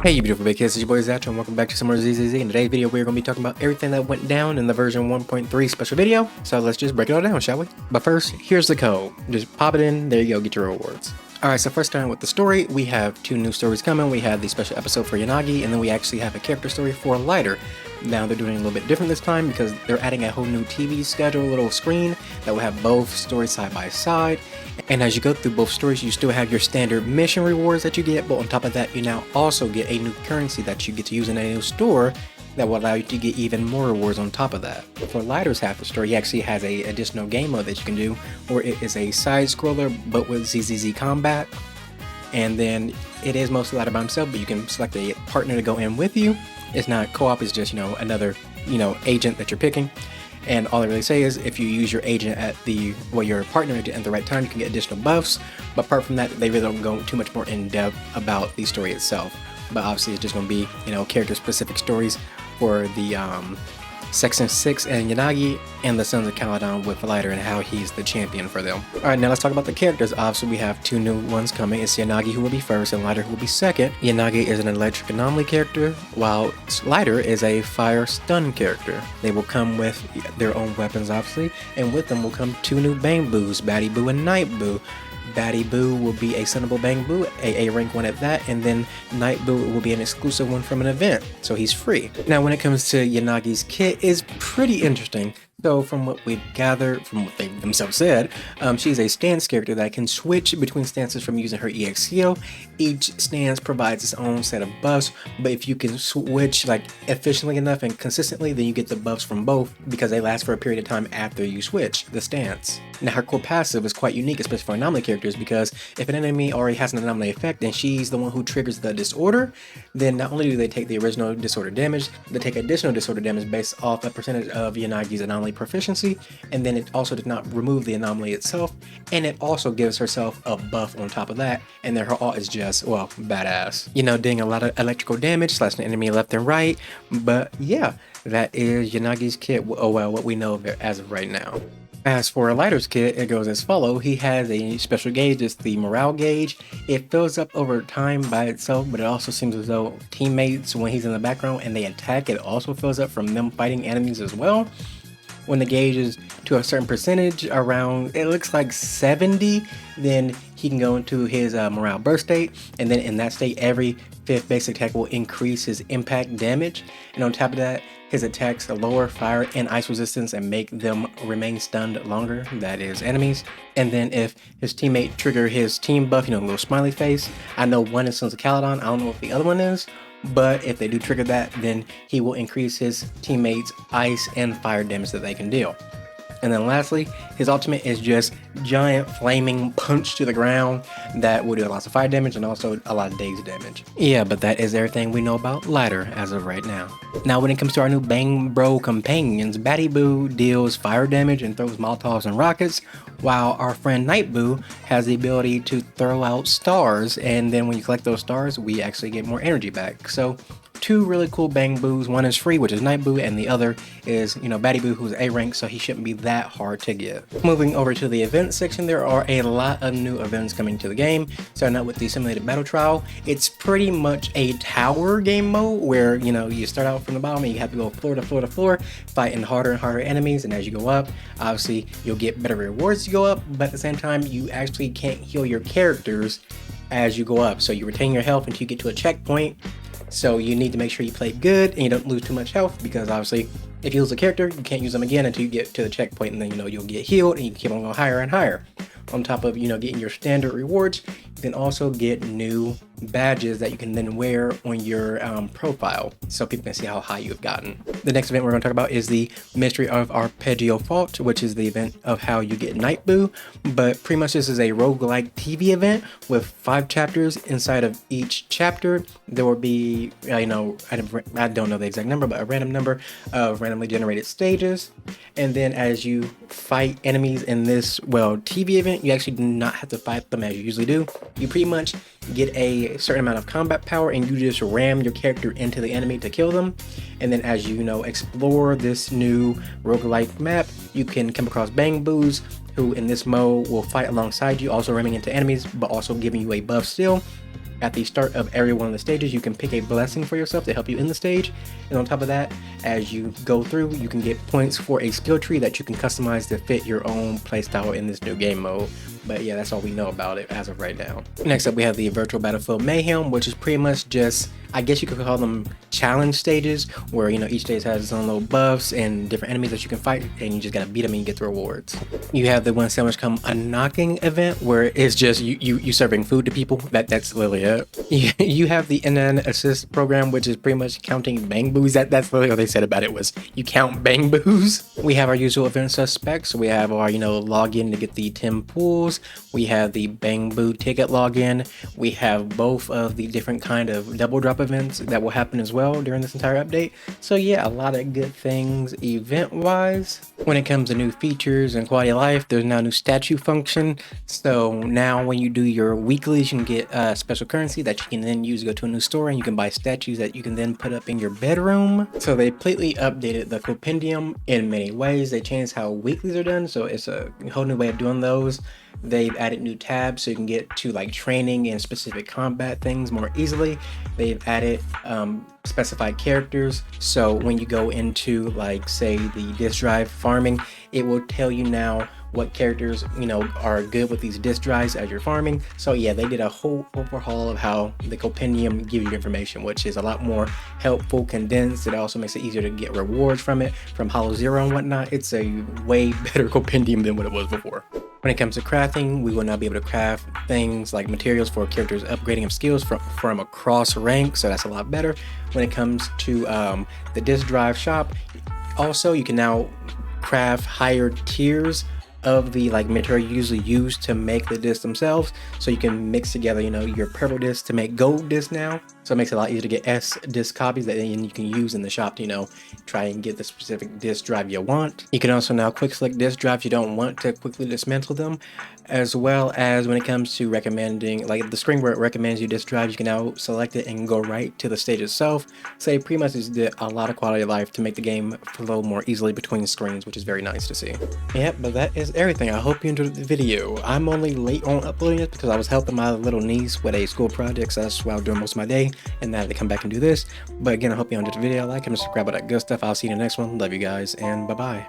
Hey you beautiful big kids, it's your boy Zatch and welcome back to some more ZZZ. In today's video we're going to be talking about everything that went down in the version 1.3 special video. So let's just break it all down, shall we? But first, here's the code. Just pop it in, there you go, get your rewards. Alright, so first starting with the story, we have two new stories coming. We have the special episode for Yanagi, and then we actually have a character story for Lighter. Now they're doing a little bit different this time because they're adding a whole new TV schedule, little screen that will have both stories side by side. And as you go through both stories, you still have your standard mission rewards that you get, but on top of that, you now also get a new currency that you get to use in a new store that will allow you to get even more rewards on top of that. For Lighter's half of the story, he actually has a additional game mode that you can do, where it is a side scroller but with ZZZ combat. And then it is mostly Lighter by himself, but you can select a partner to go in with you. It's not co-op, it's just, another, agent that you're picking. And all I really say is if you use your agent at your partner at the right time, you can get additional buffs. But apart from that, they really don't go too much more in depth about the story itself. But obviously it's just going to be, character specific stories for the Section 6 and Yanagi and the Sons of Caladon with Lighter and how he's the champion for them. Alright, now let's talk about the characters. Obviously we have two new ones coming. It's Yanagi who will be first and Lighter who will be second. Yanagi is an electric anomaly character, while Lighter is a fire stun character. They will come with their own weapons obviously, and with them will come two new Bangboos, Bangboo and Nightboo. Bangboo will be a Sunnable Bangboo, a rank 1 at that, and then Nightboo will be an exclusive one from an event, so he's free. Now when it comes to Yanagi's kit, it's pretty interesting. So from what we've gathered, from what they themselves said, she's a stance character that can switch between stances from using her EX skill. Each stance provides its own set of buffs, but if you can switch efficiently enough and consistently, then you get the buffs from both because they last for a period of time after you switch the stance. Now her core passive is quite unique, especially for anomaly characters, because if an enemy already has an anomaly effect and she's the one who triggers the disorder, then not only do they take the original disorder damage, they take additional disorder damage based off a percentage of Yanagi's anomaly proficiency, and then it also does not remove the anomaly itself, and it also gives herself a buff on top of that, and then her ult is just, well, badass. Doing a lot of electrical damage, slashing the enemy left and right, but yeah, that is Yanagi's kit, what we know of it as of right now. As for a Lighter's kit, it goes as follows. He has a special gauge, it's the morale gauge. It fills up over time by itself, but it also seems as though teammates, when he's in the background and they attack, it also fills up from them fighting enemies as well. When the gauge is to a certain percentage, around, it looks like 70, then he can go into his morale burst state, and then in that state, every 5th basic attack will increase his impact damage, and on top of that, his attacks lower fire and ice resistance and make them remain stunned longer, that is enemies. And then if his teammate trigger his team buff, little smiley face, I know one is Sons of Caladon, I don't know what the other one is, but if they do trigger that, then he will increase his teammates ice and fire damage that they can deal. And then lastly, his ultimate is just giant flaming punch to the ground that will do lots of fire damage and also a lot of daze damage. Yeah, but that is everything we know about Lighter as of right now. Now when it comes to our new Bang Bro companions, Bangboo deals fire damage and throws Molotovs and rockets, while our friend Nightboo has the ability to throw out stars, and then when you collect those stars, we actually get more energy back. So two really cool Bangboos. One is free, which is Nightboo, and the other is, Bangboo, who's A rank, so he shouldn't be that hard to get. Moving over to the event section, there are a lot of new events coming to the game. Starting out with the simulated battle trial. It's pretty much a tower game mode where, you start out from the bottom and you have to go floor to floor to floor, fighting harder and harder enemies, and as you go up, obviously you'll get better rewards as you go up, but at the same time, you actually can't heal your characters as you go up. So you retain your health until you get to a checkpoint. So you need to make sure you play good and you don't lose too much health, because obviously if you lose a character, you can't use them again until you get to the checkpoint, and then you'll get healed and you keep on going higher and higher. On top of getting your standard rewards, you can also get new badges that you can then wear on your profile, so people can see how high you've gotten. The next event we're going to talk about is the Mystery of Arpeggio Fault, which is the event of how you get Nightboo. But pretty much this is a roguelike TV event with 5 chapters. Inside of each chapter there will be I don't know the exact number, but a random number of randomly generated stages, and then as you fight enemies in this TV event, you actually do not have to fight them as you usually do. You pretty much get a certain amount of combat power and you just ram your character into the enemy to kill them. And then as you explore this new roguelike map, you can come across Bangboos, who in this mode will fight alongside you, also ramming into enemies but also giving you a buff still. At the start of every one of the stages, you can pick a blessing for yourself to help you in the stage. And on top of that, as you go through, you can get points for a skill tree that you can customize to fit your own playstyle in this new game mode. But yeah, that's all we know about it as of right now. Next up, we have the Virtual Battlefield Mayhem, which is pretty much just, I guess you could call them challenge stages, where, you know, each stage has its own little buffs and different enemies that you can fight, and you just gotta beat them and you get the rewards. You have the When Sandwich Come a Knocking event, where it's just you serving food to people. That's literally it. You have the NN Assist program, which is pretty much counting Bangboos. That's literally what they said about it, was you count Bangboos. We have our usual event suspects. We have our, you know, login to get the 10 pools. We have the Bangboo ticket login. We have both of the different kind of double drop events that will happen as well during this entire update. So yeah, a lot of good things event wise. When it comes to new features and quality of life, there's now a new statue function. So now when you do your weeklies, you can get special currency that you can then use to go to a new store, and you can buy statues that you can then put up in your bedroom. So they completely updated the compendium in many ways. They changed how weeklies are done, so it's a whole new way of doing those. They've added new tabs so you can get to like training and specific combat things more easily. They've added specified characters, so when you go into, like, say the disk drive farming, it will tell you now what characters, you know, are good with these disk drives as you're farming. So yeah, they did a whole overhaul of how the compendium gives you information, which is a lot more helpful, condensed. It also makes it easier to get rewards from it, from Hollow Zero and whatnot. It's a way better compendium than what it was before. When it comes to crafting, we will now be able to craft things like materials for characters upgrading of skills from across ranks, so that's a lot better. When it comes to the disk drive shop, also you can now craft higher tiers of the like material you usually use to make the discs themselves. So you can mix together, you know, your purple disc to make gold disc now. So it makes it a lot easier to get S disc copies that then you can use in the shop to, you know, try and get the specific disc drive you want. You can also now quick select disc drives you don't want to quickly dismantle them, as well as when it comes to recommending, like the screen where it recommends you disc drives, you can now select it and go right to the stage itself. So it pretty much just did a lot of quality of life to make the game flow more easily between screens, which is very nice to see. Yep, but that is everything. I hope you enjoyed the video. I'm only late on uploading it because I was helping my little niece with a school project, so that's what I was doing most of my day, and now they come back and do this. But again, I hope you enjoyed the video. Like and subscribe, all that good stuff. I'll see you in the next one. Love you guys, and bye-bye.